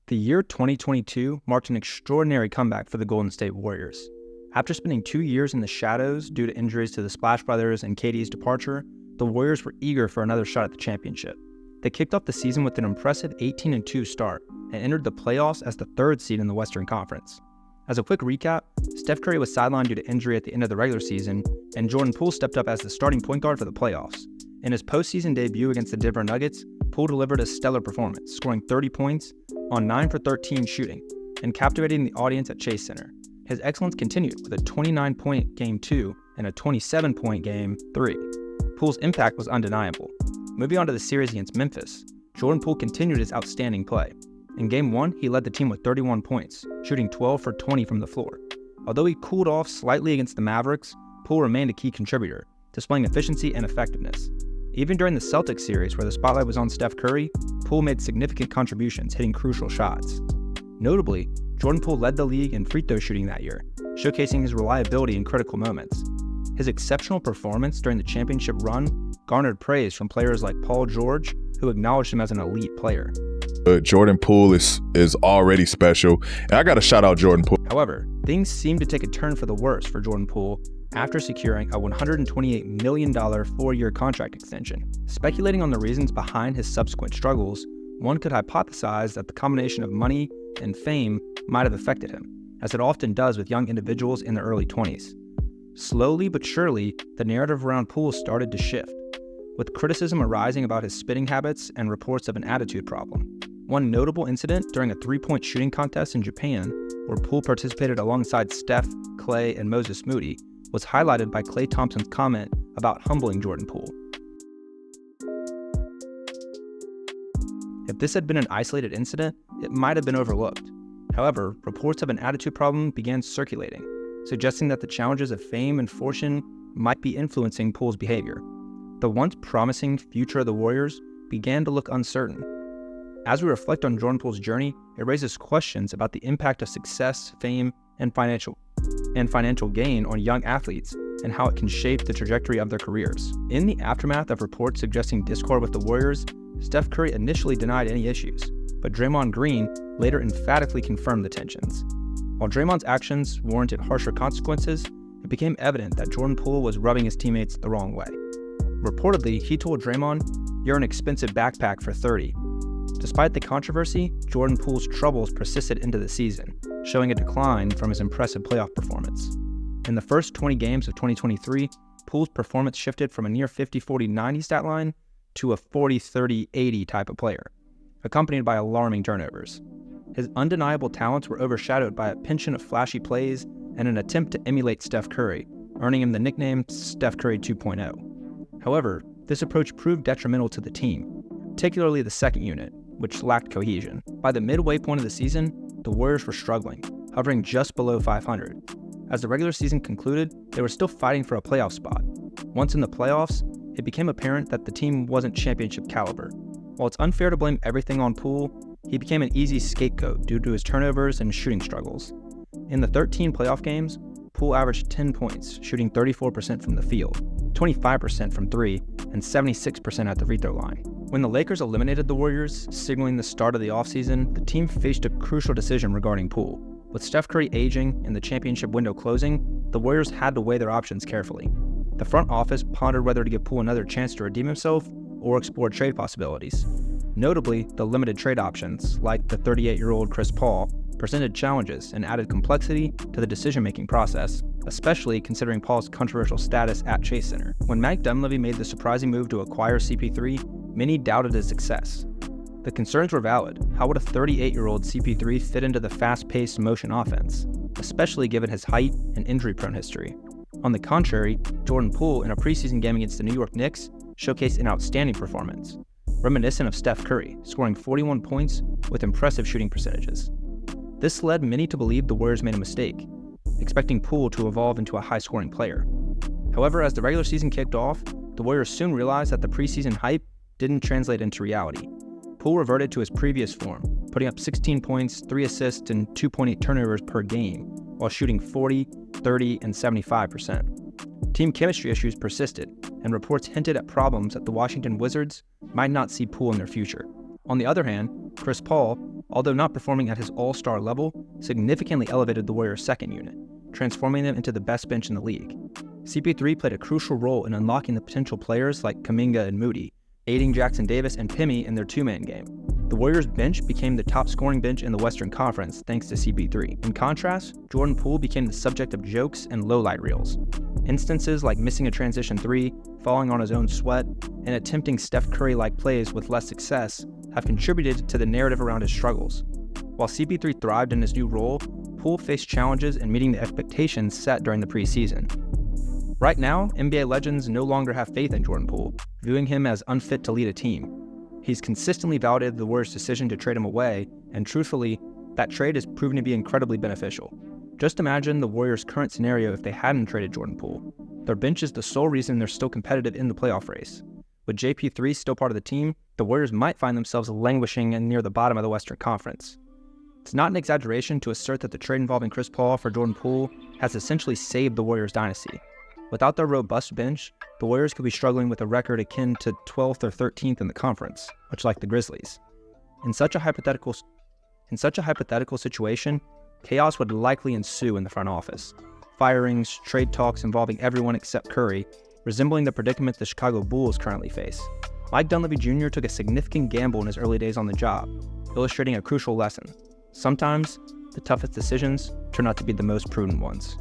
The year 2022 marked an extraordinary comeback for the Golden State Warriors. After spending 2 years in the shadows due to injuries to the Splash Brothers and KD's departure, the Warriors were eager for another shot at the championship. They kicked off the season with an impressive 18-2 start and entered the playoffs as the third seed in the Western Conference. As a quick recap, Steph Curry was sidelined due to injury at the end of the regular season, and Jordan Poole stepped up as the starting point guard for the playoffs. In his postseason debut against the Denver Nuggets, Poole delivered a stellar performance, scoring 30 points on 9 for 13 shooting and captivating the audience at Chase Center. His excellence continued with a 29-point Game 2 and a 27-point Game 3. Poole's impact was undeniable. Moving on to the series against Memphis, Jordan Poole continued his outstanding play. In Game 1, he led the team with 31 points, shooting 12 for 20 from the floor. Although he cooled off slightly against the Mavericks, Poole remained a key contributor, displaying efficiency and effectiveness. Even during the Celtics series, where the spotlight was on Steph Curry, Poole made significant contributions, hitting crucial shots. Notably, Jordan Poole led the league in free throw shooting that year, showcasing his reliability in critical moments. His exceptional performance during the championship run garnered praise from players like Paul George, who acknowledged him as an elite player. Jordan Poole is already special, and I got to shout out Jordan Poole. However, things seemed to take a turn for the worse for Jordan Poole after securing a $128 million 4-year contract extension. Speculating on the reasons behind his subsequent struggles, one could hypothesize that the combination of money and fame might have affected him, as it often does with young individuals in their early 20s. Slowly but surely, the narrative around Poole started to shift, with criticism arising about his spitting habits and reports of an attitude problem. One notable incident during a 3-point shooting contest in Japan, where Poole participated alongside Steph, Clay, and Moses Moody, was highlighted by Klay Thompson's comment about humbling Jordan Poole. If this had been an isolated incident, it might have been overlooked. However, reports of an attitude problem began circulating, suggesting that the challenges of fame and fortune might be influencing Poole's behavior. The once promising future of the Warriors began to look uncertain. As we reflect on Jordan Poole's journey, it raises questions about the impact of success, fame, and financial gain on young athletes and how it can shape the trajectory of their careers. In the aftermath of reports suggesting discord with the Warriors, Steph Curry initially denied any issues, but Draymond Green later emphatically confirmed the tensions. While Draymond's actions warranted harsher consequences, it became evident that Jordan Poole was rubbing his teammates the wrong way. Reportedly, he told Draymond, "You're an expensive backpack for 30. Despite the controversy, Jordan Poole's troubles persisted into the season, showing a decline from his impressive playoff performance. In the first 20 games of 2023, Poole's performance shifted from a near 50-40-90 stat line to a 40-30-80 type of player, accompanied by alarming turnovers. His undeniable talents were overshadowed by a penchant of flashy plays and an attempt to emulate Steph Curry, earning him the nickname Steph Curry 2.0. However, this approach proved detrimental to the team, particularly the second unit, which lacked cohesion. By the midway point of the season, the Warriors were struggling, hovering just below 500. As the regular season concluded, they were still fighting for a playoff spot. Once in the playoffs, it became apparent that the team wasn't championship caliber. While it's unfair to blame everything on Poole, he became an easy scapegoat due to his turnovers and shooting struggles. In the 13 playoff games, Poole averaged 10 points, shooting 34% from the field, 25% from 3, and 76% at the free throw line. When the Lakers eliminated the Warriors, signaling the start of the offseason, the team faced a crucial decision regarding Poole. With Steph Curry aging and the championship window closing, the Warriors had to weigh their options carefully. The front office pondered whether to give Poole another chance to redeem himself or explore trade possibilities. Notably, the limited trade options, like the 38-year-old Chris Paul, presented challenges and added complexity to the decision-making process, especially considering Paul's controversial status at Chase Center. When Mike Dunleavy made the surprising move to acquire CP3, many doubted his success. The concerns were valid. How would a 38-year-old CP3 fit into the fast-paced motion offense, especially given his height and injury-prone history? On the contrary, Jordan Poole, in a preseason game against the New York Knicks, showcased an outstanding performance, reminiscent of Steph Curry, scoring 41 points with impressive shooting percentages. This led many to believe the Warriors made a mistake, expecting Poole to evolve into a high-scoring player. However, as the regular season kicked off, the Warriors soon realized that the preseason hype didn't translate into reality. Poole reverted to his previous form, putting up 16 points, 3 assists, and 2.8 turnovers per game, while shooting 40, 30, and 75%. Team chemistry issues persisted, and reports hinted at problems that the Washington Wizards might not see Poole in their future. On the other hand, Chris Paul, although not performing at his all-star level, significantly elevated the Warriors' second unit, transforming them into the best bench in the league. CP3 played a crucial role in unlocking the potential players like Kuminga and Moody, aiding Jackson Davis and Pimmy in their two-man game. The Warriors' bench became the top scoring bench in the Western Conference thanks to CP3. In contrast, Jordan Poole became the subject of jokes and lowlight reels. Instances like missing a transition three, falling on his own sweat, and attempting Steph Curry-like plays with less success have contributed to the narrative around his struggles. While CP3 thrived in his new role, Poole faced challenges in meeting the expectations set during the preseason. Right now, NBA legends no longer have faith in Jordan Poole, viewing him as unfit to lead a team. He's consistently validated the Warriors' decision to trade him away, and truthfully, that trade has proven to be incredibly beneficial. Just imagine the Warriors' current scenario if they hadn't traded Jordan Poole. Their bench is the sole reason they're still competitive in the playoff race. With JP3 still part of the team, the Warriors might find themselves languishing near the bottom of the Western Conference. It's not an exaggeration to assert that the trade involving Chris Paul for Jordan Poole has essentially saved the Warriors' dynasty. Without their robust bench, the Warriors could be struggling with a record akin to 12th or 13th in the conference, much like the Grizzlies. In such a hypothetical situation, chaos would likely ensue in the front office. Firings, trade talks involving everyone except Curry, resembling the predicament the Chicago Bulls currently face. Mike Dunleavy Jr. took a significant gamble in his early days on the job, illustrating a crucial lesson. Sometimes, the toughest decisions turn out to be the most prudent ones.